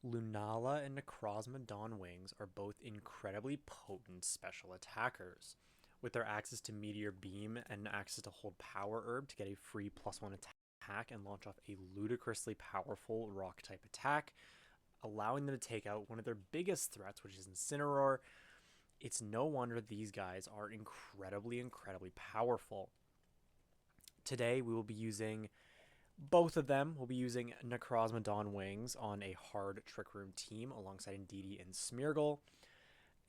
Lunala and Necrozma Dawn Wings are both incredibly potent special attackers. With their access to Meteor Beam and access to hold Power Herb to get a free +1 attack and launch off a ludicrously powerful rock type attack, allowing them to take out one of their biggest threats, which is Incineroar, it's no wonder these guys are incredibly powerful. Today we will be using both of them. We'll be using Necrozma Dawn Wings on a hard Trick Room team alongside Indeedee and Smeargle.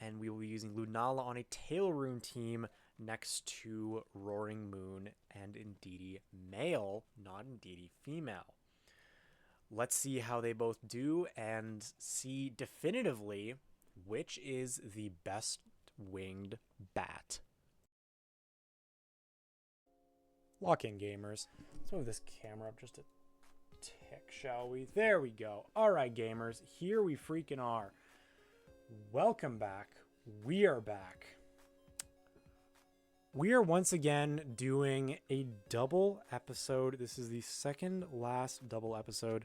And we will be using Lunala on a Tail Room team next to Roaring Moon and Indeedee male, not Indeedee female. Let's see how they both do and see definitively which is the best winged bat. Lock in, gamers. Let's move this camera up just a tick, shall we? There we go. All right, gamers, here we freaking are. Welcome back. We are back. We are once again doing a double episode. This is the second last double episode.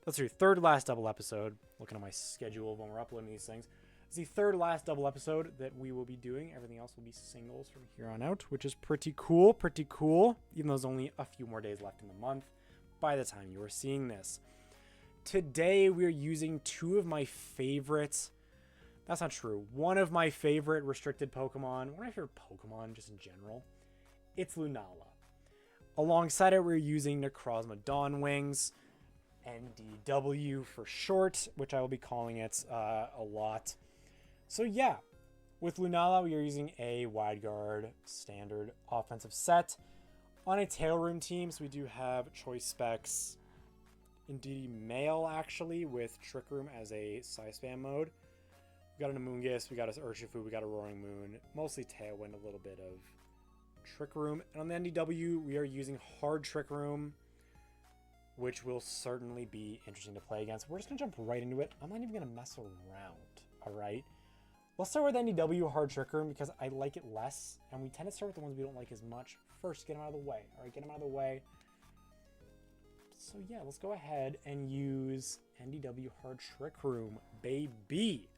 That's your third last double episode. Looking at my schedule of when we're uploading these things. It's the third last double episode that we will be doing. Everything else will be singles from here on out, which is pretty cool. Even though there's only a few more days left in the month by the time you are seeing this. Today we are using two of my favorites. That's not true. One of my favorite restricted Pokemon. One of my favorite Pokemon just in general. It's Lunala. Alongside it, we're using Necrozma Dawn Wings. NDW for short, which I will be calling it a lot. So yeah, with Lunala, we are using a wide guard standard offensive set. On a Tail Room team, so we do have choice specs. Indeed, male actually, with Trick Room as a size spam mode. We got an Amoonguss, we got an Urshifu, we got a Roaring Moon, mostly Tailwind, a little bit of Trick Room. And on the NDW, we are using hard Trick Room, which will certainly be interesting to play against. We're just going to jump right into it. I'm not even going to mess around, all right? Let's start with NDW Hard Trick Room because I like it less, and we tend to start with the ones we don't like as much. First, get them out of the way, all right? Get them out of the way. So yeah, let's go ahead and use NDW Hard Trick Room, baby.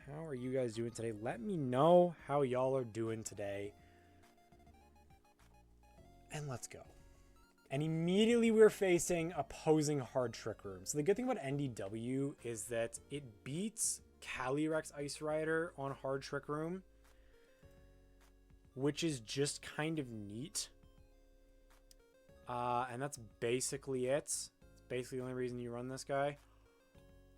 How are you guys doing today? Let me know how y'all are doing today. And let's go. And immediately we're facing opposing hard Trick Room. So the good thing about NDW is that it beats Calyrex Ice Rider on hard Trick Room, which is just kind of neat. And that's basically it. It's basically the only reason you run this guy.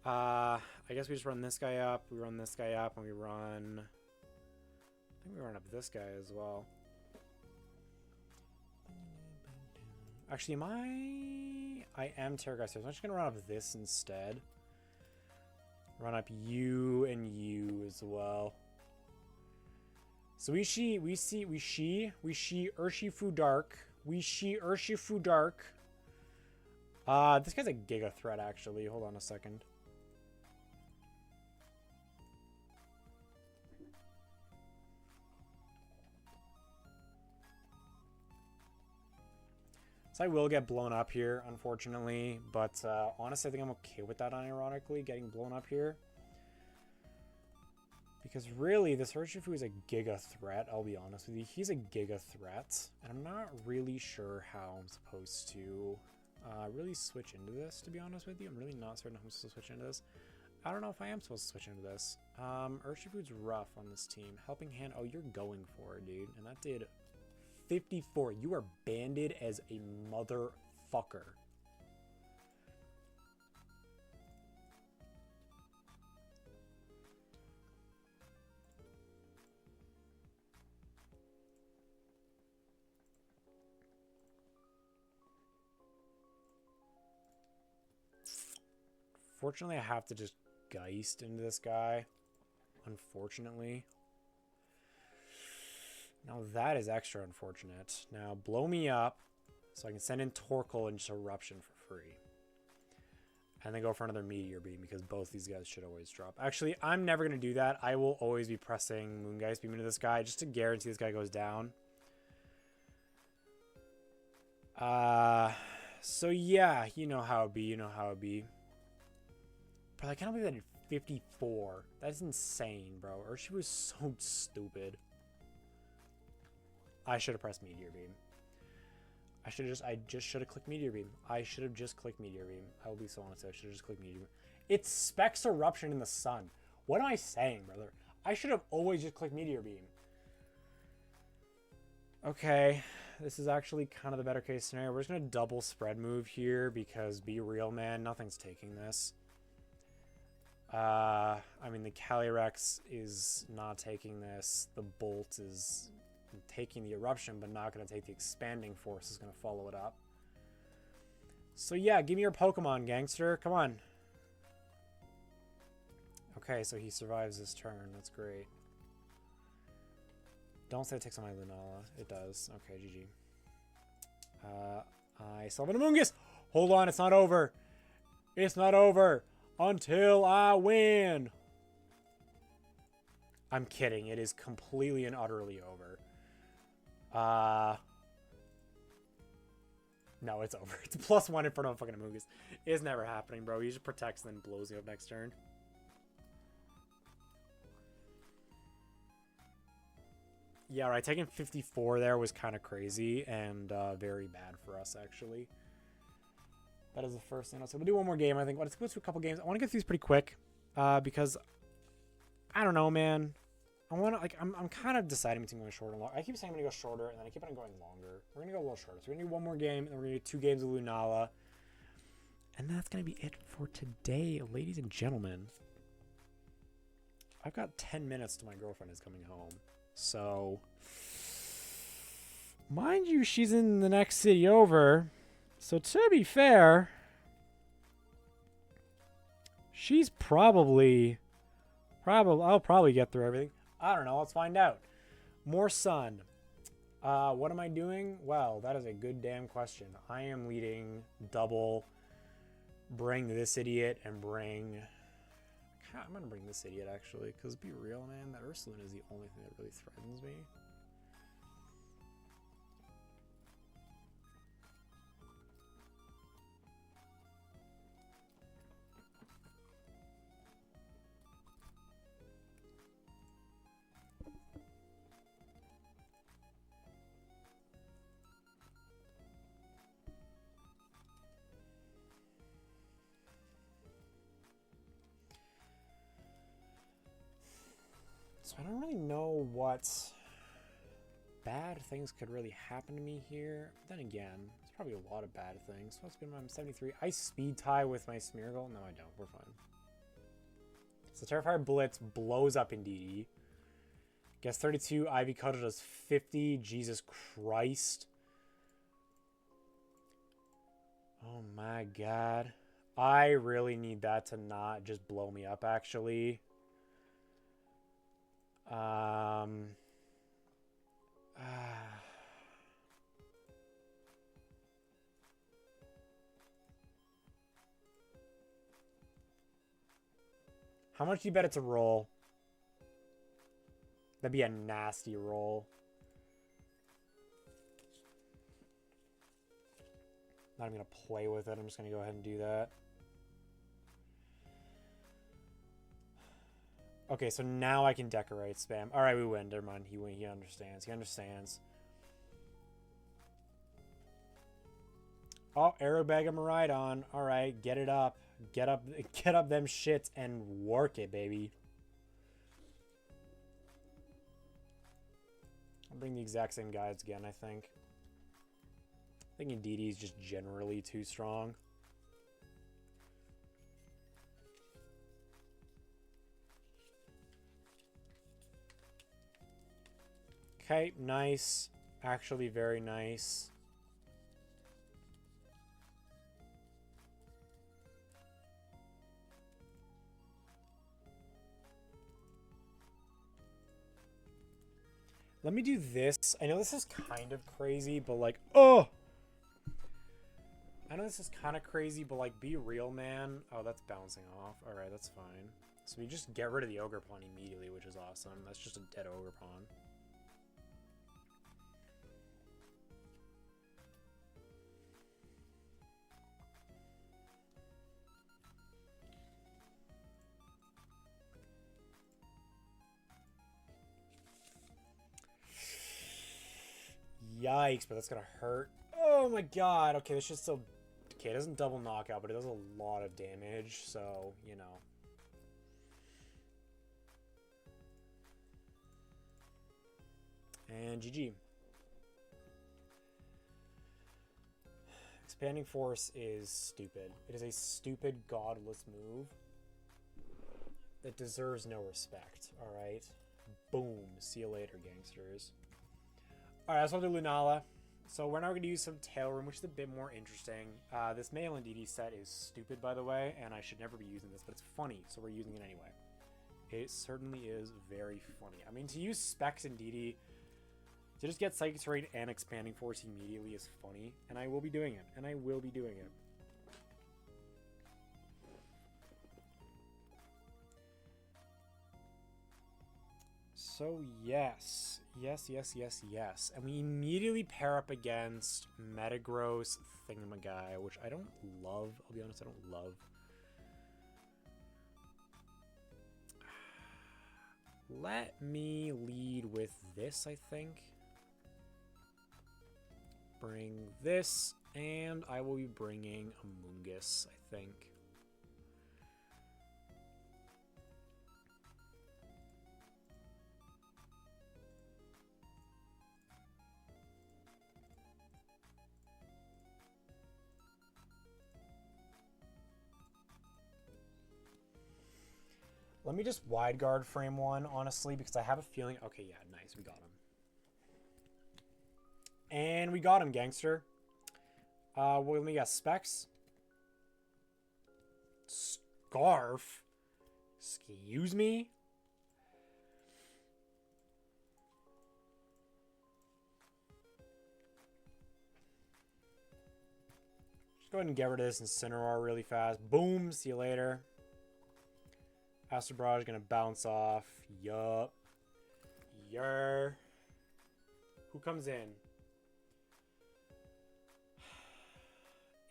I guess we just run this guy up, we run this guy up, and we run... I think we run up this guy as well. Actually, I am Terragrizer, so I'm just going to run up this instead. Run up you and you as well. So we see Urshifu Dark. Urshifu Dark. This guy's a Giga Threat, actually. Hold on a second. So I will get blown up here, unfortunately, but honestly, I think I'm okay with that, unironically, getting blown up here. Because really, this Urshifu is a Giga Threat, I'll be honest with you. He's a Giga Threat, and I'm not really sure how I'm supposed to really switch into this, to be honest with you. I'm really not certain how I'm supposed to switch into this. I don't know if I am supposed to switch into this. Urshifu's rough on this team. Helping Hand, oh, you're going for it, dude. And that did 54. You are banded as a motherfucker. Fortunately, I have to just Geist into this guy. Unfortunately. Now that is extra unfortunate. Now blow me up so I can send in Torkoal and just Eruption for free. And then go for another Meteor Beam because both these guys should always drop. Actually, I'm never going to do that. I will always be pressing Moongeist Beam into this guy just to guarantee this guy goes down. So yeah, you know how it be. Bro, I can't believe that did 54. That's insane, bro. Urshi was so stupid. I should have pressed Meteor Beam. I just should have clicked Meteor Beam. I should have just clicked Meteor Beam. I will be so honest. I should have just clicked Meteor Beam. It's Specs Eruption in the sun. What am I saying, brother? I should have always just clicked Meteor Beam. Okay. This is actually kind of the better case scenario. We're just going to double spread move here because be real, man. Nothing's taking this. I mean, the Calyrex is not taking this. The Bolt is taking the Eruption, but not going to take the Expanding Force. Is going to follow it up. So, yeah, give me your Pokemon, gangster. Come on. Okay, so he survives this turn. That's great. Don't say it takes on my Lunala. It does. Okay, GG. I still have an Amoonguss. Hold on, it's not over. It's not over until I win. I'm kidding. It is completely and utterly over. No, it's over. It's +1 in front of a fucking Amoonguss. It's never happening, bro. He just protects and then blows you up next turn. Yeah, right. Taking 54 there was kind of crazy and very bad for us, actually. That is the first thing. So we'll do one more game, I think. Let's go through a couple games. I want to get through these pretty quick because I don't know, man. I want to, like, I'm kind of deciding between going shorter and longer. I keep saying I'm going to go shorter, and then I keep on going longer. We're going to go a little shorter. So we're going to do one more game, and then we're going to do 2 games of Lunala. And that's going to be it for today, ladies and gentlemen. I've got 10 minutes till my girlfriend is coming home. So, mind you, she's in the next city over. So, to be fair, she's probably I'll probably get through everything. I don't know. Let's find out. More sun. What am I doing? Well, that is a good damn question. I am leading double. Bring this idiot and bring... I'm going to bring this idiot, actually, because be real, man, that Ursaluna is the only thing that really threatens me. So I don't really know what bad things could really happen to me here. But then again, there's probably a lot of bad things. What's been my 73? I speed tie with my Smeargle? No, I don't. We're fine. So Terrifier Blitz blows up Indeedee. Gets 32. Ivy Cutter does 50. Jesus Christ. Oh my god. I really need that to not just blow me up, actually. How much do you bet it's a roll? That'd be a nasty roll. Not even gonna play with it. I'm just gonna go ahead and do that. Okay, so now I can decorate spam. All right, we win. Never mind. He understands. He understands. Oh, Aerobag him right on. All right, get it up. Get up them shits and work it, baby. I'll bring the exact same guys again, I think. I think Indeedee is just generally too strong. Okay, nice. Actually very nice. Let me do this. I know this is kind of crazy, but like, oh! I know this is kind of crazy, but like, be real, man. Oh, that's bouncing off. Alright, that's fine. So we just get rid of the Ogre Pawn immediately, which is awesome. That's just a dead Ogre Pawn. Yikes, but that's gonna hurt. Oh my god. Okay, this should still... Okay, it doesn't double knockout, but it does a lot of damage, so, you know. And GG. Expanding Force is stupid. It is a stupid, godless move that deserves no respect, alright? Boom. See you later, gangsters. Alright, let's go to Lunala. So we're now going to use some Tail Room, which is a bit more interesting. This Male and DD set is stupid, by the way, and I should never be using this, but it's funny, so we're using it anyway. It certainly is very funny. I mean, to use Specs and DD, to just get Psychic Terrain and Expanding Force immediately is funny, and I will be doing it, and I will be doing it. So yes, and we immediately pair up against Metagross Thingamaguy, which I don't love. I'll be honest, I don't love. Let me lead with this, I think. Bring this, and I will be bringing Amoonguss, I think. Let me just wide guard frame one, honestly, because I have a feeling... Okay, yeah, nice. We got him. And we got him, gangster. Well, we got Specs. Scarf? Excuse me? Just go ahead and get rid of this Incineroar really fast. Boom. See you later. Astro Barrage gonna bounce off. Yup. Yer. Who comes in?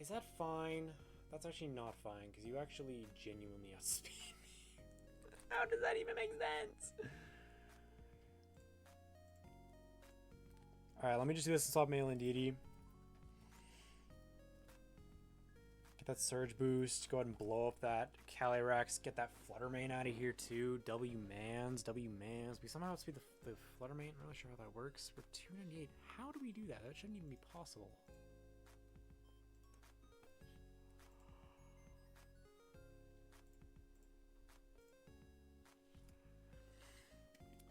Is that fine? That's actually not fine, because you actually genuinely outspeed me. How does that even make sense? Alright, let me just do this and swap Male and DD. Get that Surge Boost. Go ahead and blow up that Calyrex. Get that Flutter Mane out of here too. W-Mans. We somehow outspeed the Flutter Mane. I'm not sure how that works. We're 298. How do we do that? That shouldn't even be possible.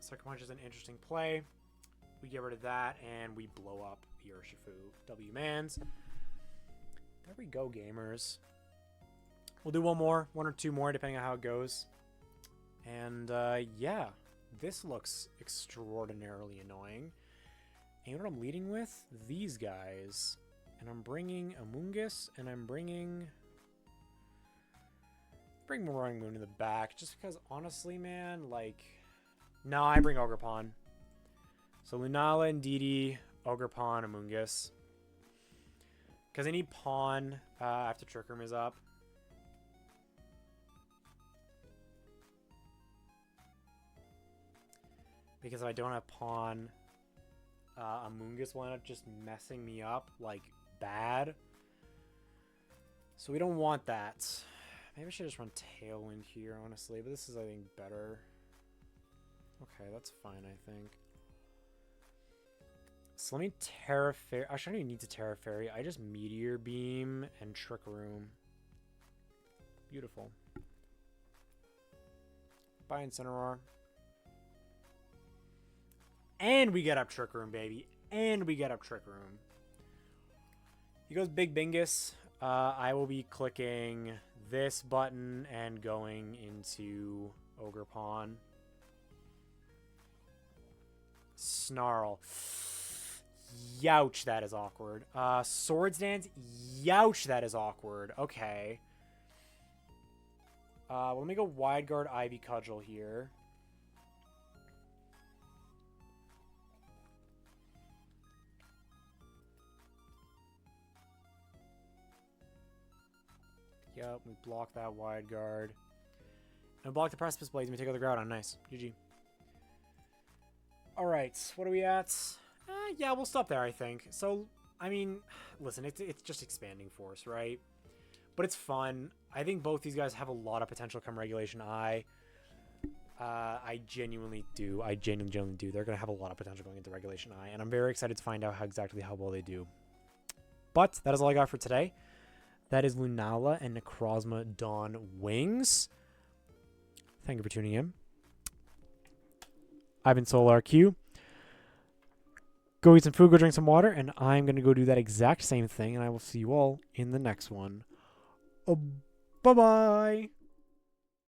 Sucker Punch is an interesting play. We get rid of that, and we blow up the Urshifu W-Mans. There we go, gamers. We'll do one or two more, depending on how it goes. And, yeah. This looks extraordinarily annoying. And what I'm leading with? These guys. And I'm bringing Amoonguss, and I'm bring Roaring Moon in the back. Just because, honestly, man, like... No, I bring Ogerpon. So Lunala and DD, Ogerpon, Amoonguss. Because I need Pawn after Trick Room is up. Because if I don't have Pawn, Amoonguss will end up just messing me up, like, bad. So we don't want that. Maybe I should just run Tailwind here, honestly. But this is, I think, better. Okay, that's fine, I think. So let me Terra Fairy. Actually, I don't even need to Terra Fairy. I just Meteor Beam and Trick Room. Beautiful. Bye, Incineroar. And we get up Trick Room, baby. And we get up Trick Room. He goes Big Bingus. I will be clicking this button and going into Ogerpon. Snarl. Youch, that is awkward. Swords Dance. Youch, that is awkward. Okay. Well, let me go Wide Guard Ivy Cudgel here. Yep, we block that Wide Guard. And block the Precipice Blades and we take out the Groudon. Nice. GG. Alright, what are we at? Yeah, we'll stop there, I think. So, I mean, listen, it's just expanding force, right? But it's fun. I think both these guys have a lot of potential come Regulation I. I genuinely do. I genuinely do. They're going to have a lot of potential going into Regulation I, and I'm very excited to find out exactly how well they do. But that is all I got for today. That is Lunala and Necrozma Dawn Wings. Thank you for tuning in. I've been SolarQ. Go eat some food, go drink some water, and I'm going to go do that exact same thing, and I will see you all in the next one. Bye-bye.